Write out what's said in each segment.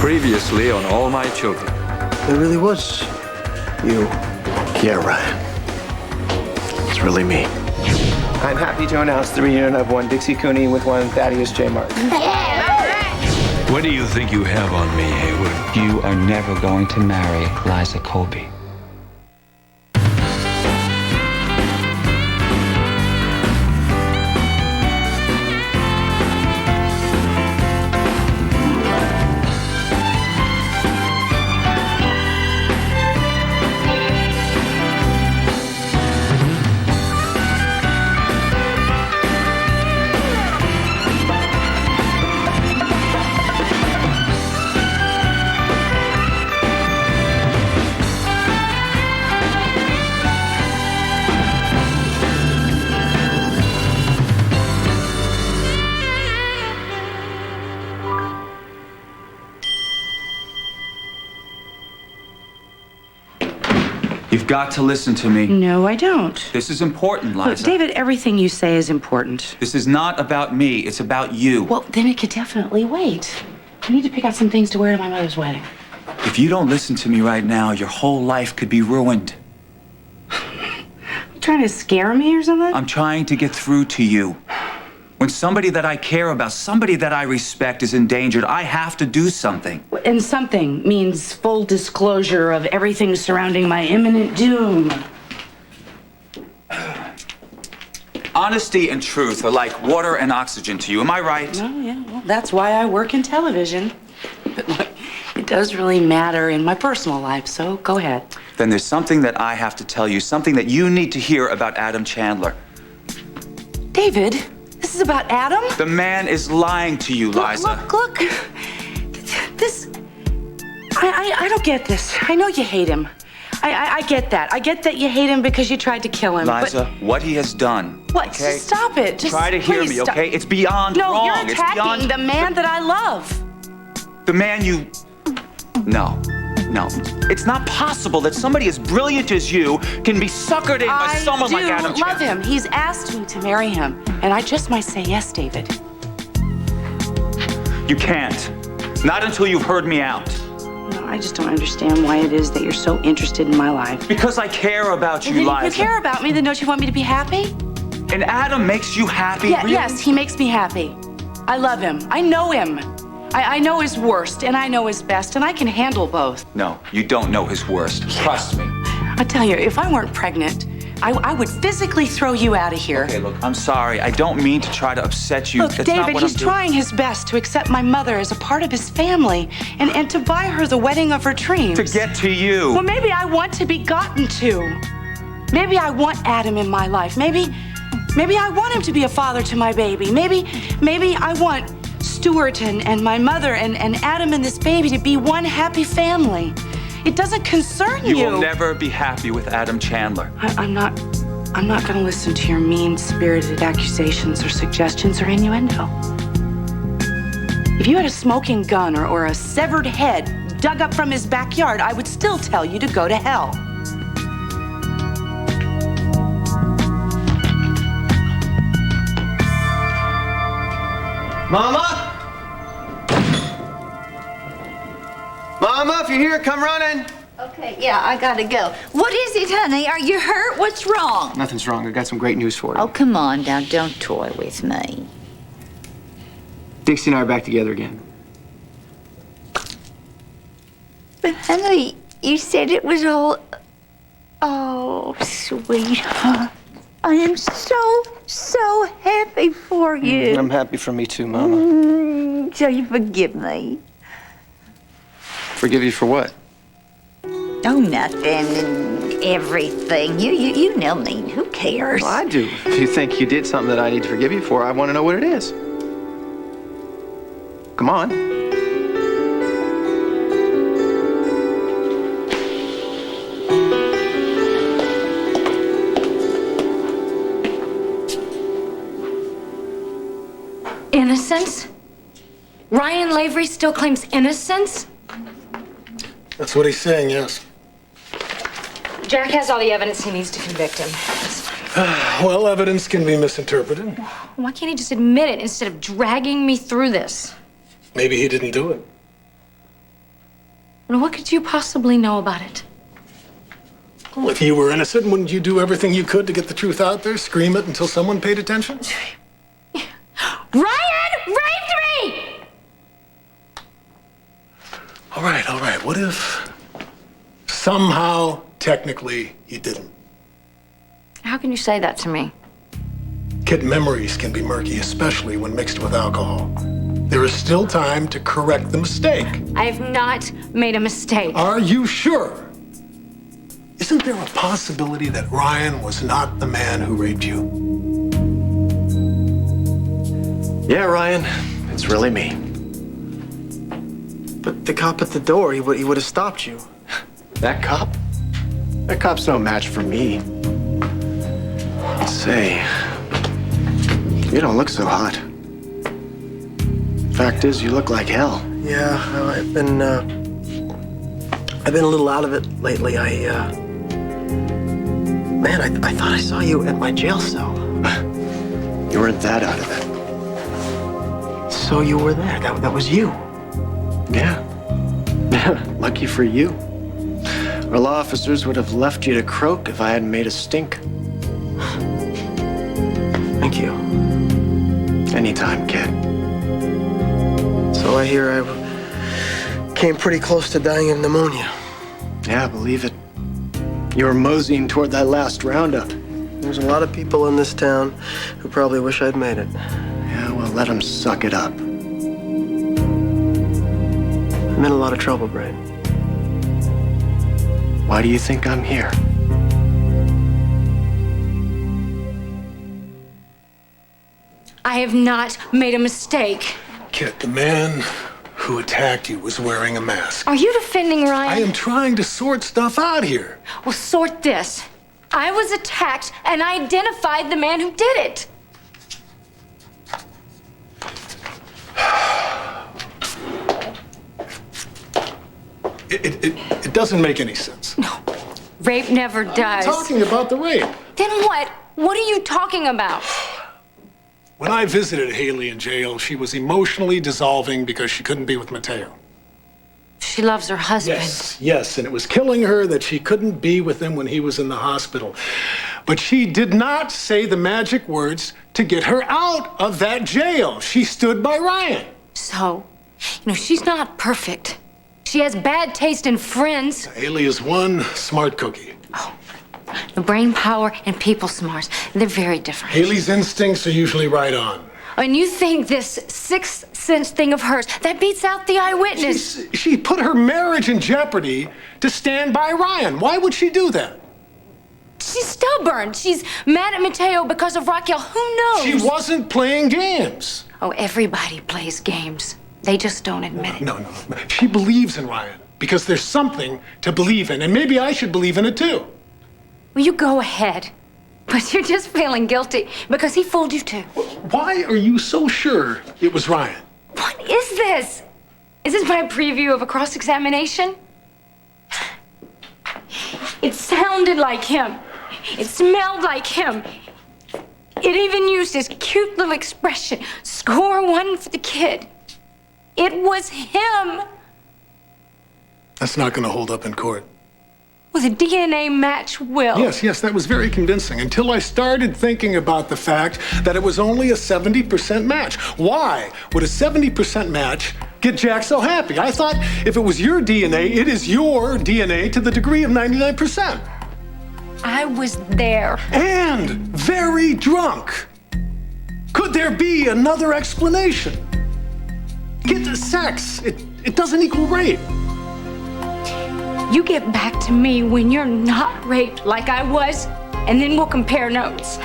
Previously on All My Children. It really was you. Yeah, Ryan. It's really me. I'm happy to announce the reunion of one Dixie Cooney with one Thaddeus J. Martin. What do you think you have on me, Haywood? You are never going to marry Liza Colby. You've got to listen to me. No, I don't. This is important, Look, Liza. David, everything you say is important. This is not about me. It's about you. Well, then it could definitely wait. I need to pick out some things to wear to my mother's wedding. If you don't listen to me right now, your whole life could be ruined. You trying to scare me or something? I'm trying to get through to you. When somebody that I care about, somebody that I respect is endangered, I have to do something. And something means full disclosure of everything surrounding my imminent doom. Honesty and truth are like water and oxygen to you. Am I right? Oh, yeah. Well, that's why I work in television. But look, it does really matter in my personal life, so go ahead. Then there's something that I have to tell you, something that you need to hear about Adam Chandler. David, this is about Adam? The man is lying to you, Liza. Look. This... I don't get this. I know you hate him. I get that. I get that you hate him because you tried to kill him. Liza, what he has done. What? Okay? Just stop it. Just try to hear please me, stop. okay? It's beyond No, wrong. you're It's attacking beyond the man that I love. the man you. No. It's not possible that somebody as brilliant as you can be suckered in by someone like Adam I do love him. He's asked me to marry him, and I just might say yes, David. You can't. Not until you've heard me out. No, I just don't understand why it is that you're so interested in my life. Because I care about you, Then Liza. if you care about me, then don't you want me to be happy? And Adam makes you happy, Yeah, really? yes, he makes me happy. I love him. I know him. I know his worst, and I know his best, and I can handle both. No, you don't know his worst. Trust me. I tell you, if I weren't pregnant, I would physically throw you out of here. Okay, look, I'm sorry. I don't mean to try to upset you. Look, That's not David, what he's I'm doing. trying his best to accept my mother as a part of his family and to buy her the wedding of her dreams. To get to you. Well, maybe I want to be gotten to. Maybe I want Adam in my life. Maybe I want him to be a father to my baby. Maybe I want Stuart and my mother and Adam and this baby to be one happy family. It doesn't concern you. You will never be happy with Adam Chandler. I'm not going to listen to your mean-spirited accusations or suggestions or innuendo. If you had a smoking gun or a severed head dug up from his backyard, I would still tell you to go to hell. Mama? Mama, if you're here, come running. Okay, yeah, I gotta go. What is it, honey? Are you hurt? What's wrong? Nothing's wrong. I got some great news for you. Oh, come on now, don't toy with me. Dixie and I are back together again. But, honey, you said it was all... Oh, sweetheart. I am so happy for you. I'm happy for me too, Mama. So you forgive me? Forgive you for what? Oh, nothing and everything. You know me. Who cares? Well, I do. If you think you did something that I need to forgive you for, I want to know what it is. Come on. Innocence? Ryan Lavery still claims innocence? That's what he's saying, yes. Jack has all the evidence he needs to convict him. Well, evidence can be misinterpreted. Why can't he just admit it instead of dragging me through this? Maybe he didn't do it. Well, what could you possibly know about it? Well, if you were innocent, wouldn't you do everything you could to get the truth out there? Scream it until someone paid attention? Ryan raped me! All right. What if somehow, technically, you didn't? How can you say that to me? Kid, memories can be murky, especially when mixed with alcohol. There is still time to correct the mistake. I have not made a mistake. Are you sure? Isn't there a possibility that Ryan was not the man who raped you? Yeah, Ryan, it's really me. But the cop at the door, he would have stopped you. That cop? That cop's no match for me. Say, you don't look so hot. Fact is, you look like hell. Yeah, I've been a little out of it lately. Man, I thought I saw you at my jail cell. You weren't that out of it. So you were there. That was you. Yeah. Lucky for you. Our law officers would have left you to croak if I hadn't made a stink. Thank you. Anytime, kid. So I hear I came pretty close to dying of pneumonia. Yeah, believe it. You were moseying toward that last roundup. There's a lot of people in this town who probably wish I'd made it. Yeah, well, let them suck it up. I'm in a lot of trouble, Braden. Why do you think I'm here? I have not made a mistake. Kid, the man who attacked you was wearing a mask. Are you defending Ryan? I am trying to sort stuff out here. Well, sort this. I was attacked and I identified the man who did it. It doesn't make any sense. No, rape never does. I'm talking about the rape. Then what? What are you talking about? When I visited Haley in jail, she was emotionally dissolving because she couldn't be with Mateo. She loves her husband. Yes, and it was killing her that she couldn't be with him when he was in the hospital. But she did not say the magic words to get her out of that jail. She stood by Ryan. So, she's not perfect. She has bad taste in friends. Haley is one smart cookie. The brain power and people smarts, they're very different. Haley's instincts are usually right on. And you think this sixth sense thing of hers, that beats out the eyewitness. She put her marriage in jeopardy to stand by Ryan. Why would she do that? She's stubborn. She's mad at Mateo because of Raquel. Who knows? She wasn't playing games. Oh, everybody plays games. They just don't admit it. No. She believes in Ryan because there's something to believe in, and maybe I should believe in it too. Well, you go ahead. But you're just feeling guilty because he fooled you too. Why are you so sure it was Ryan? What is this? Is this my preview of a cross-examination? It sounded like him. It smelled like him. It even used his cute little expression, score one for the kid. It was him. That's not going to hold up in court. Well, the DNA match will. Yes, that was very convincing until I started thinking about the fact that it was only a 70% match. Why would a 70% match get Jack so happy? I thought if it was your DNA, it is your DNA to the degree of 99%. I was there. And very drunk. Could there be another explanation? Get to sex. It doesn't equal rape. You get back to me when you're not raped like I was, and then we'll compare notes.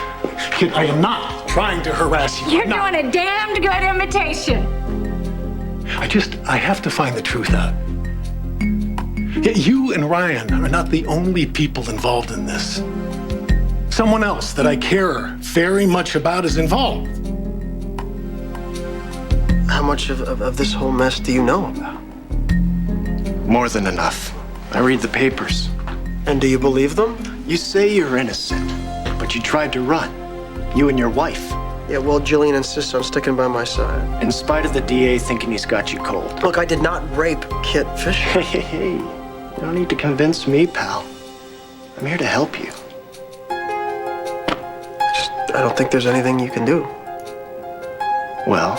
Kid, I am not trying to harass you. You're doing a damned good imitation. I have to find the truth out. Yet you and Ryan are not the only people involved in this. Someone else that I care very much about is involved. How much of this whole mess do you know about? More than enough. I read the papers. And do you believe them? You say you're innocent, but you tried to run. You and your wife. Yeah, well, Jillian insists on sticking by my side. In spite of the DA thinking he's got you cold. Look, I did not rape Kit Fisher. Hey, you don't need to convince me, pal. I'm here to help you. I don't think there's anything you can do. Well,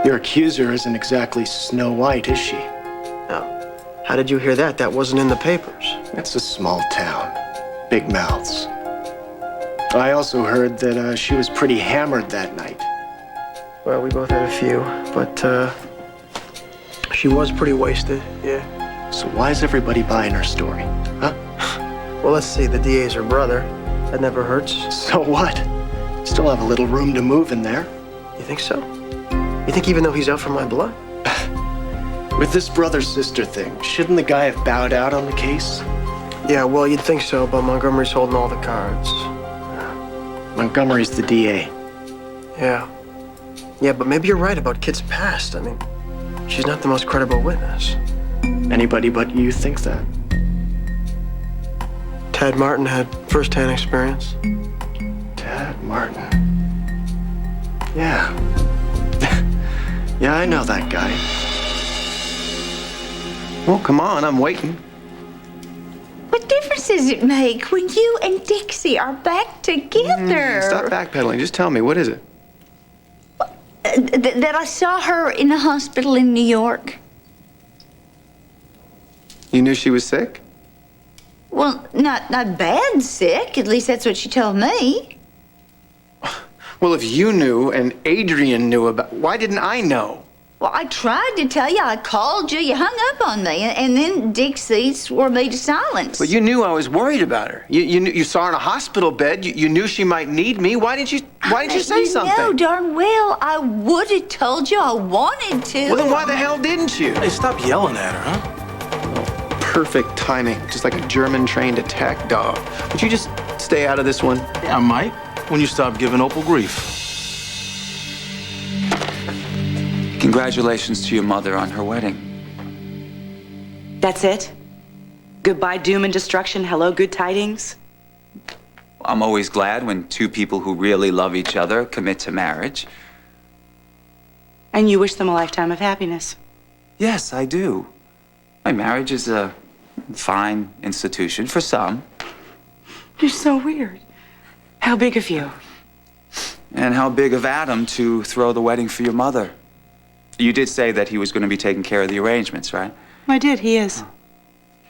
your accuser isn't exactly Snow White, is she? Now, how did you hear that? That wasn't in the papers. It's a small town. Big mouths. I also heard that she was pretty hammered that night. Well, we both had a few, but she was pretty wasted, yeah. So why is everybody buying her story, huh? Well, let's see, the DA's her brother. That never hurts. So what? Still have a little room to move in there. You think so? You think even though he's out for my blood? With this brother-sister thing, shouldn't the guy have bowed out on the case? Yeah, well, you'd think so, but Montgomery's holding all the cards. Montgomery's the DA. Yeah. Yeah, but maybe you're right about Kit's past. I mean, she's not the most credible witness. Anybody but you think that. Tad Martin had first-hand experience. Tad Martin. Yeah. Yeah, I know that guy. Well, come on, I'm waiting. What difference does it make when you and Dixie are back together? Stop backpedaling. Just tell me, what is it? That I saw her in the hospital in New York. You knew she was sick? Well, not bad sick. At least that's what she told me. Well, if you knew and Adrian knew about, why didn't I know? Well, I tried to tell you. I called you. You hung up on me. And then Dixie swore me to silence. But you knew I was worried about her. You saw her in a hospital bed. You knew she might need me. Why didn't you say something? No, darn well, I would have told you. I wanted to. Well, then why the hell didn't you? Hey, stop yelling at her, huh? Perfect timing, just like a German-trained attack dog. Would you just stay out of this one? Yeah, I might, when you stop giving Opal grief. Congratulations to your mother on her wedding. That's it? Goodbye, doom and destruction. Hello, good tidings. I'm always glad when two people who really love each other commit to marriage. And you wish them a lifetime of happiness. Yes, I do. My marriage is a fine institution for some. You're so weird. How big of you? And how big of Adam to throw the wedding for your mother? You did say that he was going to be taking care of the arrangements, right? I did, he is.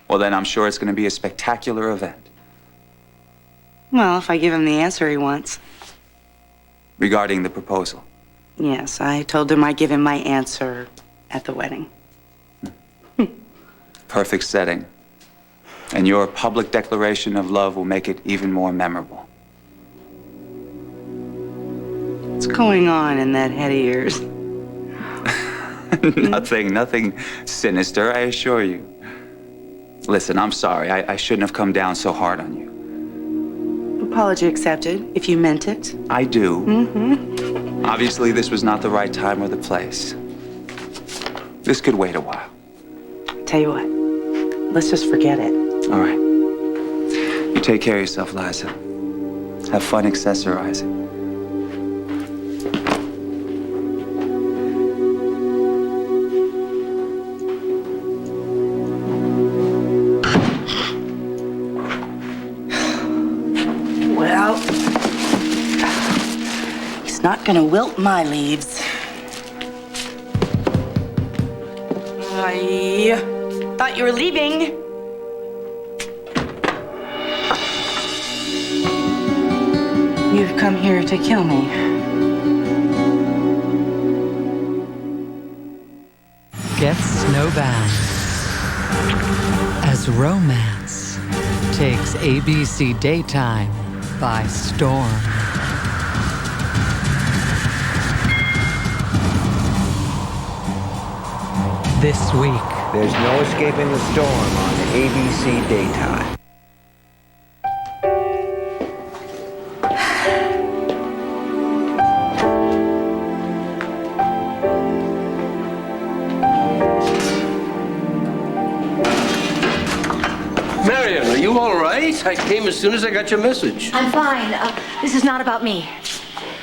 Well, then I'm sure it's going to be a spectacular event. Well, if I give him the answer he wants. Regarding the proposal. Yes, I told him I'd give him my answer at the wedding. Perfect setting. And your public declaration of love will make it even more memorable. What's going on in that head of yours? Nothing sinister, I assure you. Listen, I'm sorry. I shouldn't have come down so hard on you. Apology accepted, if you meant it. I do. Obviously, this was not the right time or the place. This could wait a while. Tell you what, let's just forget it. All right. You take care of yourself, Liza. Have fun accessorizing. Well, he's not gonna wilt my leaves. I thought you were leaving. You've come here to kill me. Get snowbound as romance takes ABC Daytime by storm. This week, there's no escaping the storm on ABC Daytime. Marion, are you all right? I came as soon as I got your message. I'm fine. This is not about me.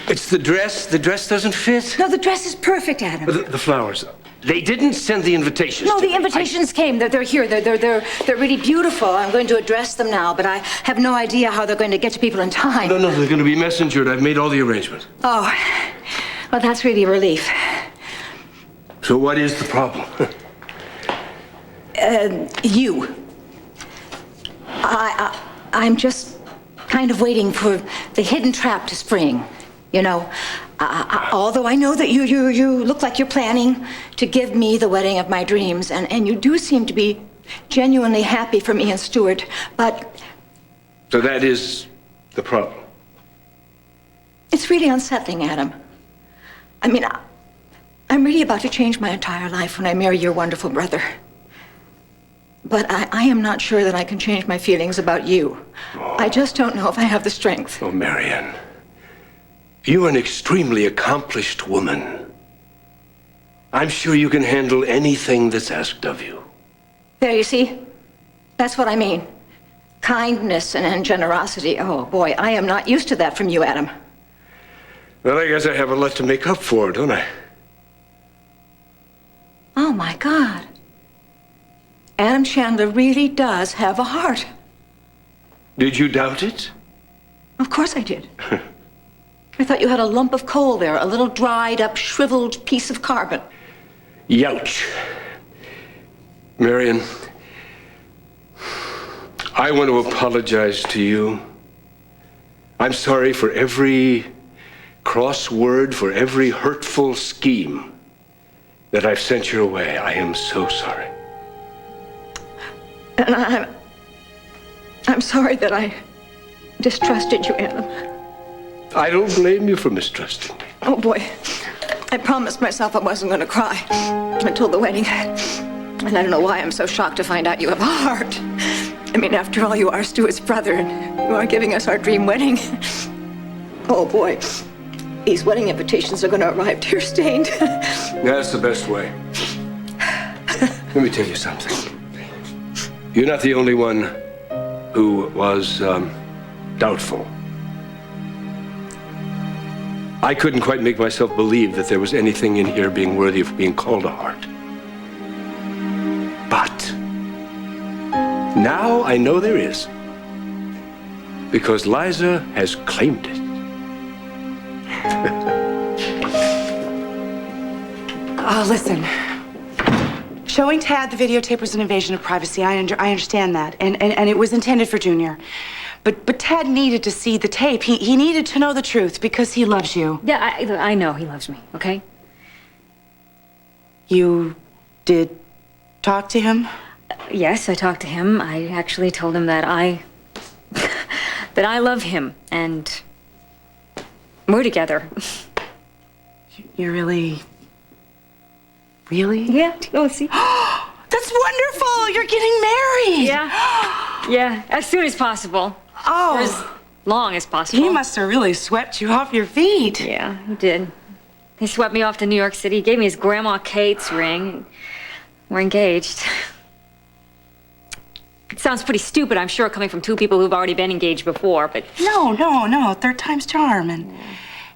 It's the dress. The dress doesn't fit. No, the dress is perfect, Adam. The flowers. They didn't send the invitations. No, to the me. invitations came. They're here. They're really beautiful. I'm going to address them now, but I have no idea how they're going to get to people in time. No, they're going to be messengered. I've made all the arrangements. Oh, well, that's really a relief. So what is the problem? You. I'm just kind of waiting for the hidden trap to spring. You know, although I know that you look like you're planning to give me the wedding of my dreams, and you do seem to be genuinely happy for me and Stuart, but... So that is the problem. It's really unsettling, Adam. I mean, I'm really about to change my entire life when I marry your wonderful brother. But I am not sure that I can change my feelings about you. I just don't know if I have the strength. Oh, Marian. You're an extremely accomplished woman. I'm sure you can handle anything that's asked of you. There, you see? That's what I mean. Kindness and generosity. Oh, boy, I am not used to that from you, Adam. Well, I guess I have a lot to make up for, don't I? Oh, my God. Adam Chandler really does have a heart. Did you doubt it? Of course I did. I thought you had a lump of coal there, a little dried up, shriveled piece of carbon. Youch. Marian, I want to apologize to you. I'm sorry for every cross word, for every hurtful scheme that I've sent your way. I am so sorry. And I'm sorry that I distrusted you, Adam. I don't blame you for mistrusting me. Oh, boy. I promised myself I wasn't going to cry until the wedding. And I don't know why I'm so shocked to find out you have a heart. I mean, after all, you are Stuart's brother, and you are giving us our dream wedding. Oh, boy. These wedding invitations are going to arrive tear-stained. That's the best way. Let me tell you something. You're not the only one who was doubtful. I couldn't quite make myself believe that there was anything in here being worthy of being called a heart. But now I know there is. Because Liza has claimed it. Oh, listen. Showing Tad the videotape was an invasion of privacy. I understand that. And it was intended for Junior. But Tad needed to see the tape. He needed to know the truth because he loves you. Yeah, I know he loves me, okay? You did talk to him? Yes, I talked to him. I actually told him that that I love him, and we're together. You're really... Really? Yeah, oh, see? That's wonderful! You're getting married! Yeah, as soon as possible. Oh. For as long as possible. He must have really swept you off your feet. Yeah, he did. He swept me off to New York City. He gave me his Grandma Kate's ring. We're engaged. It sounds pretty stupid, I'm sure, coming from two people who've already been engaged before, but... No. Third time's charm. And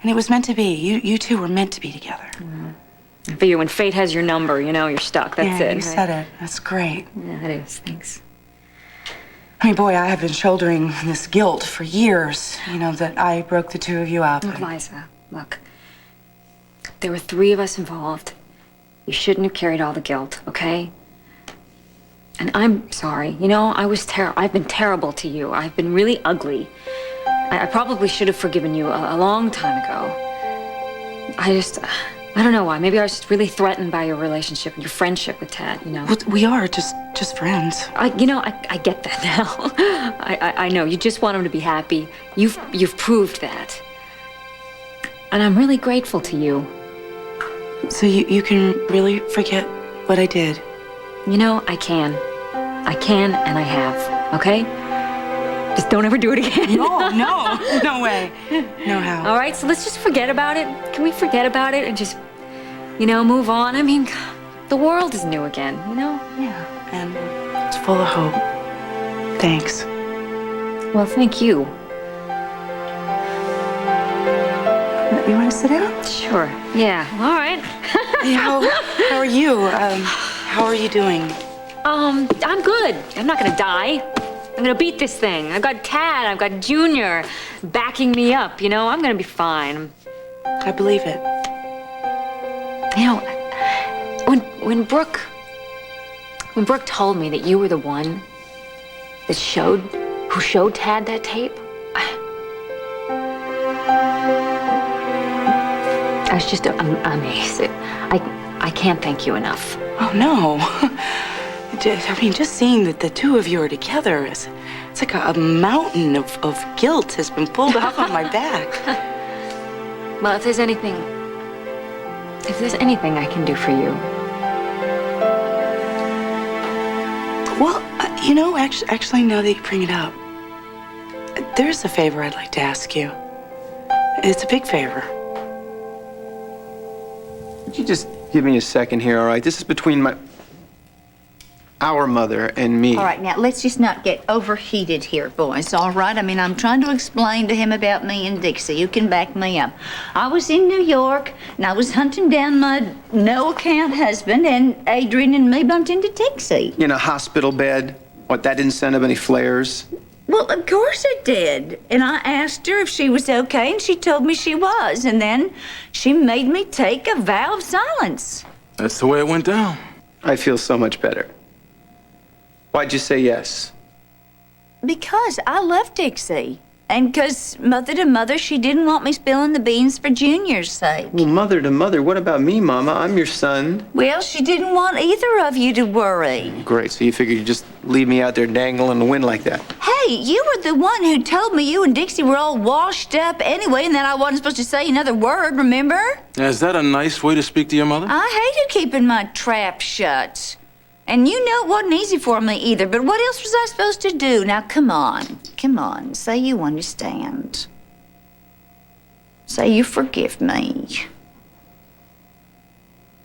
it was meant to be. You two were meant to be together. I figure when fate has your number, you know, you're stuck. That's it. You said it. That's great. Yeah, it is. Thanks. I mean, boy, I have been shouldering this guilt for years, you know, that I broke the two of you up. Look, Liza, look. There were three of us involved. You shouldn't have carried all the guilt, okay? And I'm sorry. You know, I've been terrible to you. I've been really ugly. I probably should have forgiven you a long time ago. I don't know why. Maybe I was just really threatened by your relationship and your friendship with Tad, you know? Well, we are just friends. I get that now. I know. You just want him to be happy. You've proved that. And I'm really grateful to you. So you can really forget what I did? You know, I can. I can and I have, okay? Just don't ever do it again. No way. No how. All right, so let's just forget about it. Can we forget about it and just, you know, move on? I mean, the world is new again, you know? Yeah, and it's full of hope. Thanks. Well, thank you. You want to sit down? Sure. Yeah. All right. Hey, how are you? How are you doing? I'm good. I'm not gonna die. I'm gonna beat this thing. I've got Tad, I've got Junior backing me up, you know? I'm gonna be fine. I believe it. You know, when Brooke told me that you were the one who showed Tad that tape, I was just amazed. I can't thank you enough. Oh, no. I mean, just seeing that the two of you are together, it's like a mountain of guilt has been pulled off of my back. Well, if there's anything I can do for you. Well, you know, actually, now that you bring it up, there's a favor I'd like to ask you. It's a big favor. Would you just give me a second here, all right? This is between our mother and me. All right, now let's just not get overheated here, boys, all right? I mean, I'm trying to explain to him about me and Dixie. You can back me up. I was in New York, and I was hunting down my no-account husband, and Adrian and me bumped into Dixie. In a hospital bed? What, that didn't send up any flares? Well, of course it did. And I asked her if she was okay, and she told me she was. And then she made me take a vow of silence. That's the way it went down. I feel so much better. Why'd you say yes? Because I love Dixie. And because mother to mother, she didn't want me spilling the beans for Junior's sake. Well, mother to mother, what about me, Mama? I'm your son. Well, she didn't want either of you to worry. Great, so you figured you'd just leave me out there dangling in the wind like that? Hey, you were the one who told me you and Dixie were all washed up anyway, and that I wasn't supposed to say another word, remember? Is that a nice way to speak to your mother? I hated keeping my trap shut. And you know it wasn't easy for me either, but what else was I supposed to do? Now, come on, say you understand. Say you forgive me.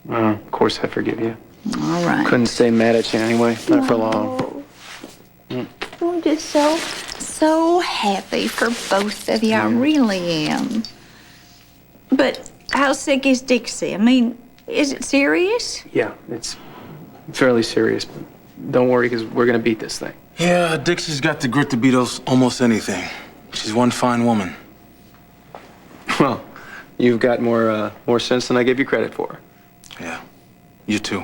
Of course I forgive you. All right. Couldn't stay mad at you anyway, not for long. I'm just so happy for both of you. I really am. But how sick is Dixie? I mean, is it serious? Yeah, it's fairly serious, but don't worry, because we're gonna beat this thing. Yeah, Dixie's got the grit to beat almost anything. She's one fine woman. Well, you've got more sense than I give you credit for. Yeah, you too.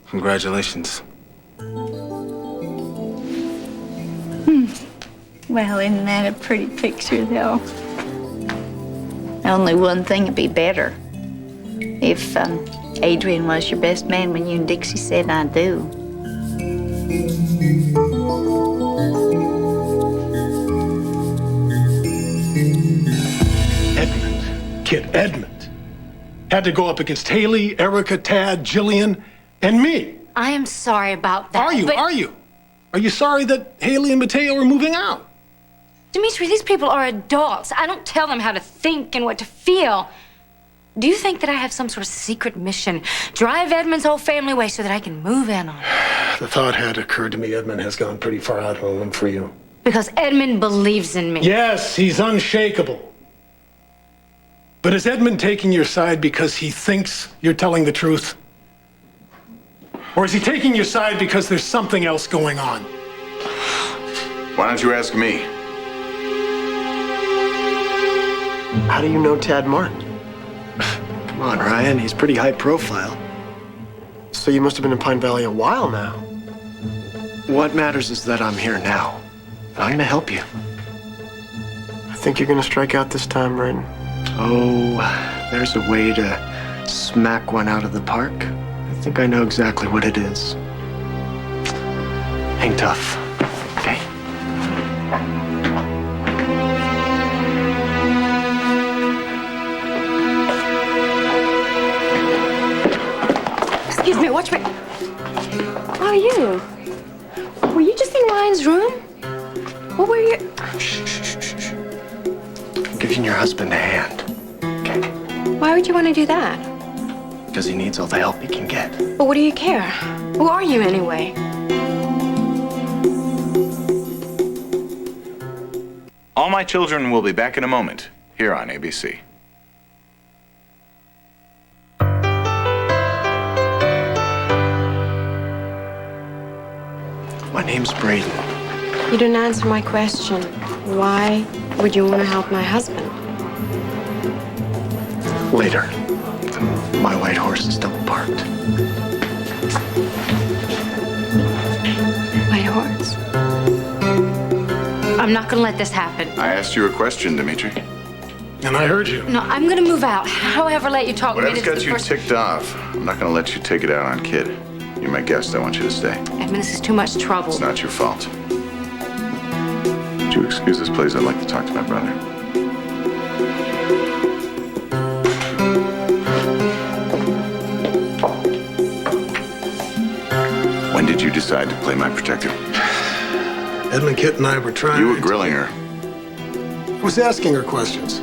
Congratulations. Well, isn't that a pretty picture, though? Only one thing would be better. If, Adrian was your best man when you and Dixie said I do. Edmund, had to go up against Haley, Erica, Tad, Jillian, and me. I am sorry about that. Are you? Are you sorry that Haley and Mateo are moving out? Dimitri, these people are adults. I don't tell them how to think and what to feel. Do you think that I have some sort of secret mission? Drive Edmund's whole family away so that I can move in on it? The thought had occurred to me Edmund has gone pretty far out on a limb for you. Because Edmund believes in me. Yes, he's unshakable. But is Edmund taking your side because he thinks you're telling the truth? Or is he taking your side because there's something else going on? Why don't you ask me? How do you know Tad Martin? Come on, Ryan, he's pretty high profile. So you must have been in Pine Valley a while now. What matters is that I'm here now. And I'm gonna help you. I think you're gonna strike out this time, Braden. Oh, there's a way to smack one out of the park. I think I know exactly what it is. Hang tough, okay? Excuse me, watch me. How are you? Were you just in Ryan's room? What were you? Shh. I'm giving your husband a hand, okay? Why would you want to do that? Because he needs all the help he can get. But what do you care? Who are you anyway? All My Children will be back in a moment here on ABC. My name's Braden. You didn't answer my question. Why would you want to help my husband? Later. My white horse is double parked. White horse. I'm not gonna let this happen. I asked you a question, Dimitri. And I heard you. No, I'm gonna move out. However, let you talk. Whatever's Edmund, got you ticked off, I'm not going to let you take it out on Kid. You're my guest. I want you to stay. Edmund, this is too much trouble. It's not your fault. Would you excuse this, please? I'd like to talk to my brother. When did you decide to play my protector? Edmund, Kit, and I were trying. You were grilling her. I was asking her questions.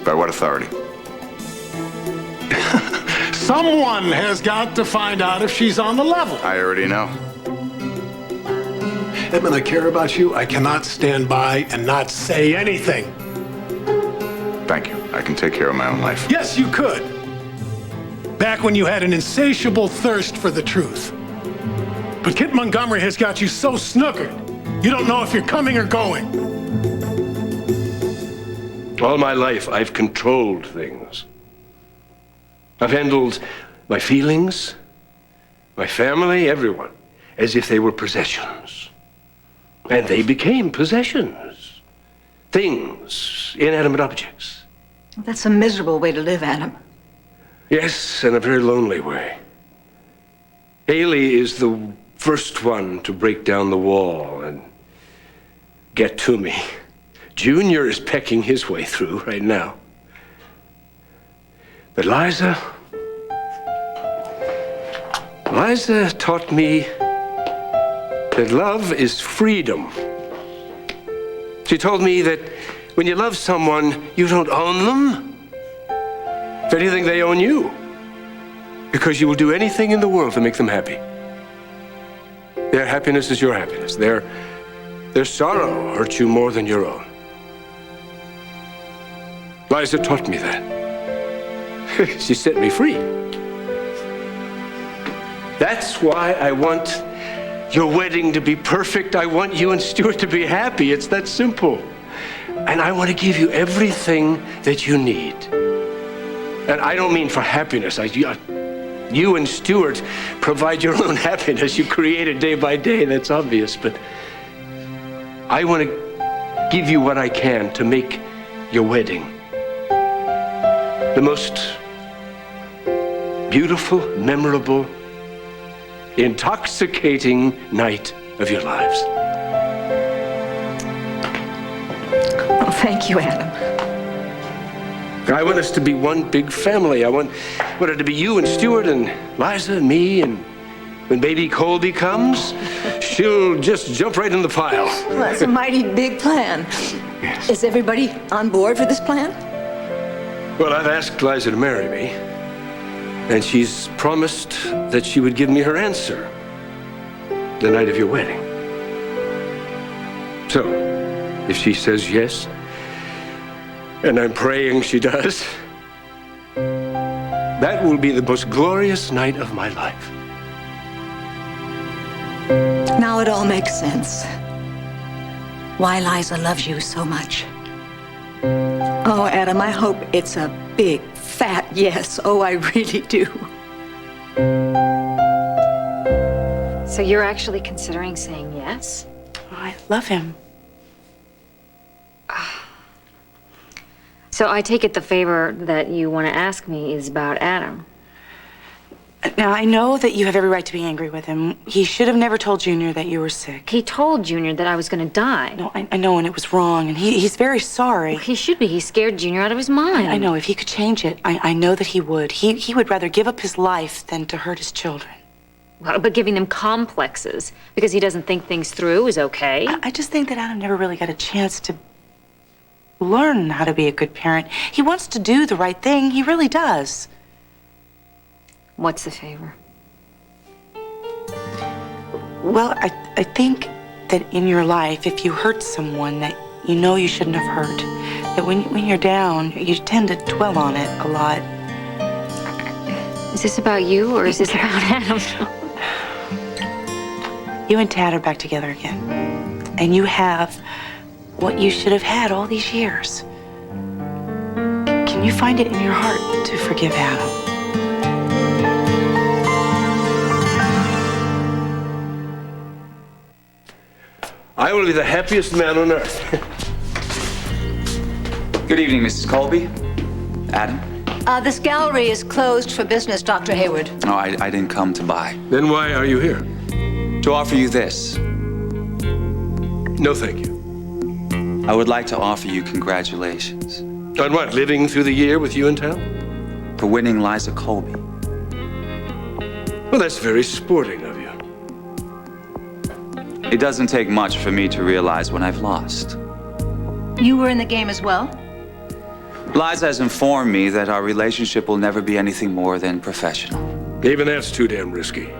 By what authority? Someone has got to find out if she's on the level. I already know. Edmund, I care about you. I cannot stand by and not say anything. Thank you. I can take care of my own life. Yes, you could. Back when you had an insatiable thirst for the truth. But Kit Montgomery has got you so snookered, you don't know if you're coming or going. All my life, I've controlled things. I've handled my feelings, my family, everyone, as if they were possessions. And they became possessions. Things, inanimate objects. That's a miserable way to live, Adam. Yes, and a very lonely way. Haley is the first one to break down the wall and get to me. Junior is pecking his way through right now. But Liza taught me that love is freedom. She told me that when you love someone, you don't own them. If anything, they own you. Because you will do anything in the world to make them happy. Their happiness is your happiness. Their sorrow hurts you more than your own. Liza taught me that. She set me free. That's why I want your wedding to be perfect. I want you and Stuart to be happy. It's that simple. And I want to give you everything that you need. And I don't mean for happiness. You and Stuart provide your own happiness. You create it day by day. That's obvious. But I want to give you what I can to make your wedding the most beautiful, memorable, intoxicating night of your lives. Oh, thank you, Adam. I want us to be one big family. I want it to be you and Stuart and Liza and me, and when baby Colby comes, she'll just jump right in the pile. Well, that's a mighty big plan. Yes. Is everybody on board for this plan? Well, I've asked Liza to marry me, and she's promised that she would give me her answer the night of your wedding. So, if she says yes, and I'm praying she does, that will be the most glorious night of my life. Now it all makes sense. Why Liza loves you so much. Oh, Adam, I hope it's a big, fat yes. Oh, I really do. So you're actually considering saying yes? I love him. So I take it the favor that you want to ask me is about Adam. Now, I know that you have every right to be angry with him. He should have never told Junior that you were sick. He told Junior that I was going to die. No, I know, and it was wrong, and he's very sorry. Well, he should be. He scared Junior out of his mind. I know. If he could change it, I know that he would. He would rather give up his life than to hurt his children. Well, but giving them complexes because he doesn't think things through is okay. I just think that Adam never really got a chance to learn how to be a good parent. He wants to do the right thing. He really does. What's the favor? Well, I think that in your life, if you hurt someone that you know you shouldn't have hurt, that when you're down, you tend to dwell on it a lot. Is this about you or is this about Adam? You and Tad are back together again. And you have what you should have had all these years. Can you find it in your heart to forgive Adam? I will be the happiest man on earth. Good evening, Mrs. Colby. Adam? This gallery is closed for business, Dr. Hayward. No, I didn't come to buy. Then why are you here? To offer you this. No, thank you. I would like to offer you congratulations. On what, living through the year with you in town? For winning Liza Colby. Well, that's very sporting of you. It doesn't take much for me to realize when I've lost. You were in the game as well? Liza has informed me that our relationship will never be anything more than professional. Even that's too damn risky.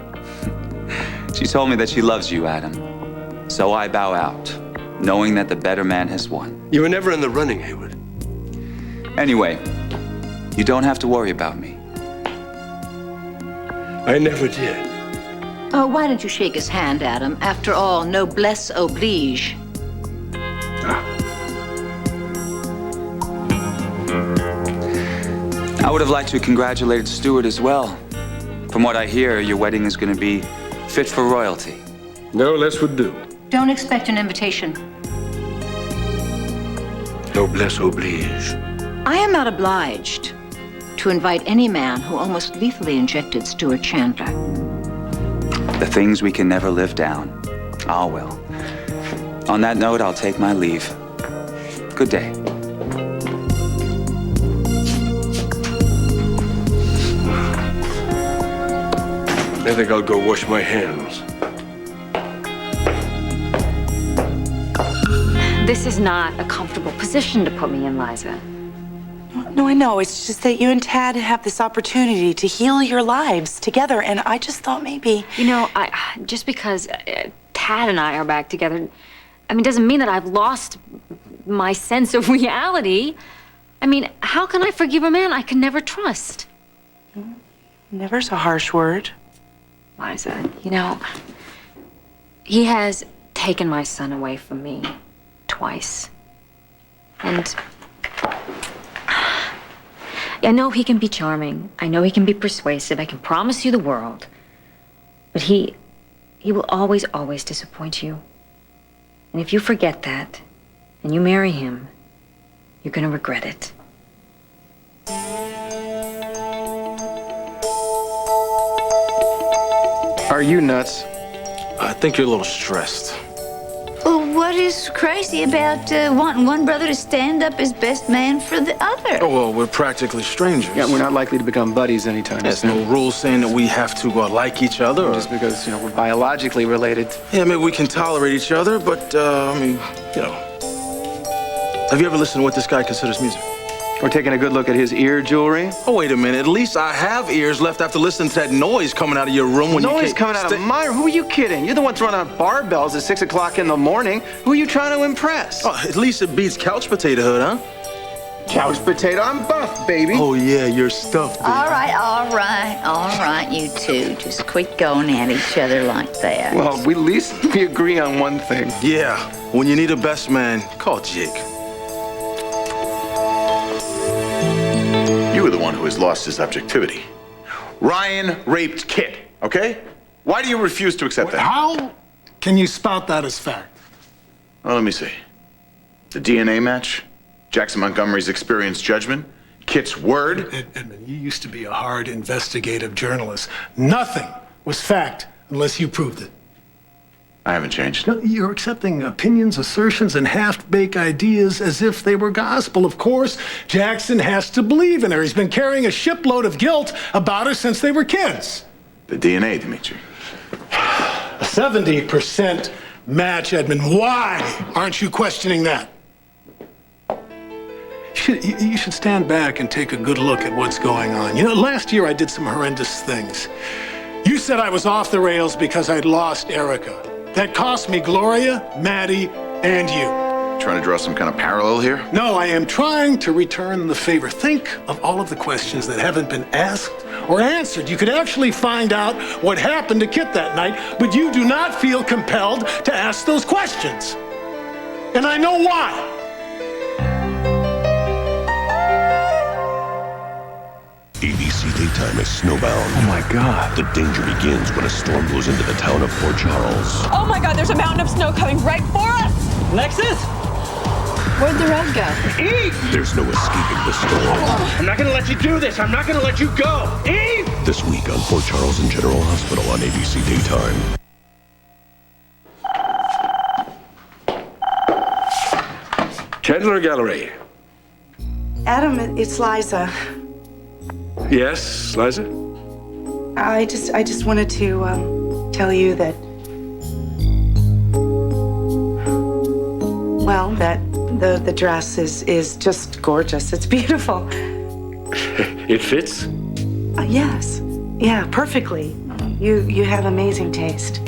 She told me that she loves you, Adam. So I bow out, knowing that the better man has won. You were never in the running, Hayward. Anyway, you don't have to worry about me. I never did. Oh, why don't you shake his hand, Adam? After all, noblesse oblige. I would have liked to congratulate Stuart as well. From what I hear, your wedding is going to be fit for royalty. No less would do. Don't expect an invitation. Noblesse oblige. I am not obliged to invite any man who almost lethally injected Stuart Chandler. The things we can never live down. Ah, well. On that note, I'll take my leave. Good day. I think I'll go wash my hands. This is not a comfortable position to put me in, Liza. No, I know. It's just that you and Tad have this opportunity to heal your lives together, and I just thought maybe... You know, just because Tad and I are back together, I mean, doesn't mean that I've lost my sense of reality. I mean, how can I forgive a man I can never trust? Never's a harsh word. Liza, you know, he has taken my son away from me twice. And I know he can be charming. I know he can be persuasive. I can promise you the world. But he will always, always disappoint you. And if you forget that and you marry him, you're going to regret it. Are you nuts? I think you're a little stressed. Well, what is crazy about wanting one brother to stand up as best man for the other? Oh, well, we're practically strangers. Yeah, we're not likely to become buddies anytime There's soon. no rules saying that we have to like each other. Or... Just because, you know, we're biologically related. Yeah, maybe we can tolerate each other, but, I mean, you know. Have you ever listened to what this guy considers music? We're taking a good look at his ear jewelry. Oh, wait a minute. At least I have ears left after listening to that noise coming out of your room when you Noise coming out of my room? Who are you kidding? You're the one throwing out barbells at 6 o'clock in the morning. Who are you trying to impress? Oh, at least it beats Couch Potato Hood, huh? Couch Potato? I'm buff, baby. Oh, yeah, you're stuffed, baby. All right, you two. Just quit going at each other like that. Well, at least we agree on one thing. Yeah, when you need a best man, call Jake. You were the one who has lost his objectivity. Ryan raped Kit, okay? Why do you refuse to accept that? How can you spout that as fact? Well, let me see. The DNA match, Jackson Montgomery's experienced judgment, Kit's word. Edmund, you used to be a hard investigative journalist. Nothing was fact unless you proved it. I haven't changed. No, you're accepting opinions, assertions, and half-baked ideas as if they were gospel. Of course, Jackson has to believe in her. He's been carrying a shipload of guilt about her since they were kids. The DNA, Dimitri. A 70% match, Edmund. Why aren't you questioning that? You should stand back and take a good look at what's going on. You know, last year I did some horrendous things. You said I was off the rails because I'd lost Erica. That cost me Gloria, Maddie, and you. Trying to draw some kind of parallel here? No, I am trying to return the favor. Think of all of the questions that haven't been asked or answered. You could actually find out what happened to Kit that night, but you do not feel compelled to ask those questions. And I know why. ABC Daytime is snowbound. Oh my God. The danger begins when a storm blows into the town of Port Charles. Oh my God, there's a mountain of snow coming right for us! Lexus? Where'd the road go? Eve! There's no escaping the storm. I'm not gonna let you do this. I'm not gonna let you go. Eve! This week on Port Charles and General Hospital on ABC Daytime. Chandler Gallery. Adam, it's Liza. Yes, Liza? I just wanted to tell you that, well, that the dress is just gorgeous. It's beautiful. It fits? Yes. Yeah, perfectly. You have amazing taste.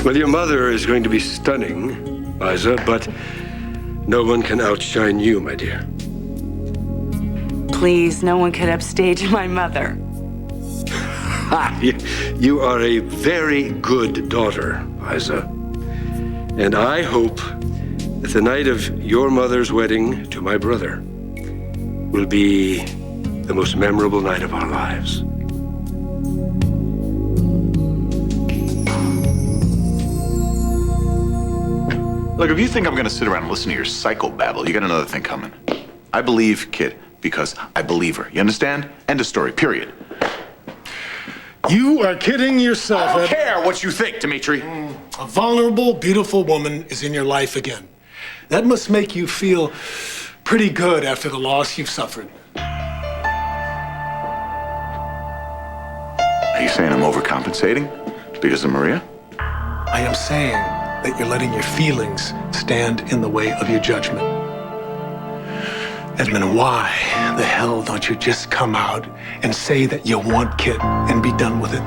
Well, your mother is going to be stunning, Liza, but no one can outshine you, my dear. Please, no one could upstage my mother. You are a very good daughter, Liza. And I hope that the night of your mother's wedding to my brother will be the most memorable night of our lives. Look, if you think I'm gonna sit around and listen to your psychobabble, you got another thing coming. I believe Kit because I believe her. You understand? End of story, period. You are kidding yourself. I don't care what you think, Dimitri. A vulnerable, beautiful woman is in your life again. That must make you feel pretty good after the loss you've suffered. Are you saying I'm overcompensating because of Maria? I am saying that you're letting your feelings stand in the way of your judgment. Edmund, why the hell don't you just come out and say that you want Kit and be done with it?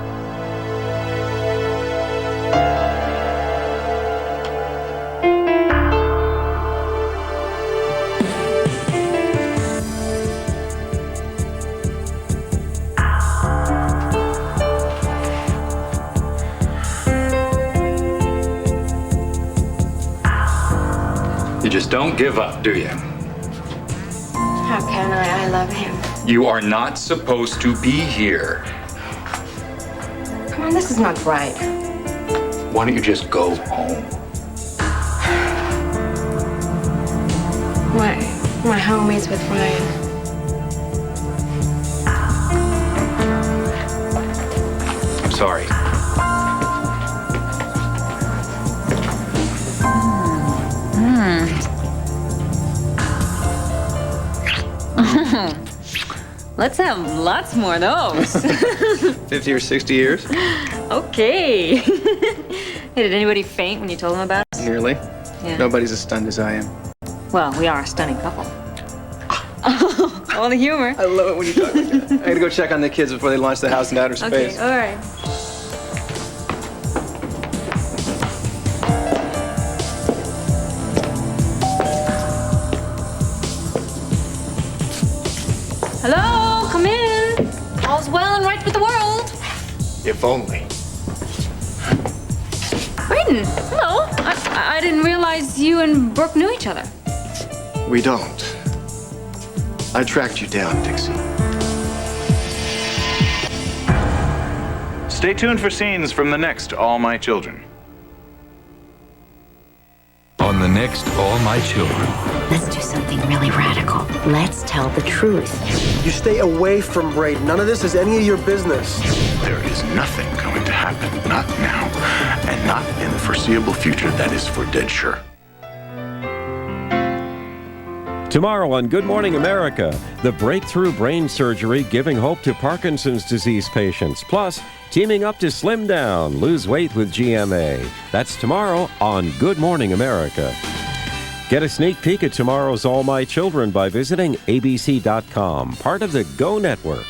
You just don't give up, do you? How can I? I love him. You are not supposed to be here. Come on, this is not right. Why don't you just go home? My homies with Ryan. I'm sorry. Let's have lots more of those. 50 or 60 years? Okay. Hey, did anybody faint when you told them about it? Nearly. Yeah. Nobody's as stunned as I am. Well, we are a stunning couple. All the humor. I love it when you talk like that. I gotta go check on the kids before they launch the house into outer space. Okay, all right. Hello, come in. All's well and right with the world. If only. Braden, hello. I didn't realize you and Brooke knew each other. We don't. I tracked you down, Dixie. Stay tuned for scenes from the next All My Children. On the next All My Children. Let's do something really radical. Let's tell the truth. You stay away from Braden. None of this is any of your business. There is nothing going to happen, not now, and not in the foreseeable future. That is for dead sure. Tomorrow on Good Morning America, the breakthrough brain surgery giving hope to Parkinson's disease patients. Plus, teaming up to slim down, lose weight with GMA. That's tomorrow on Good Morning America. Get a sneak peek at tomorrow's All My Children by visiting abc.com, part of the Go Network.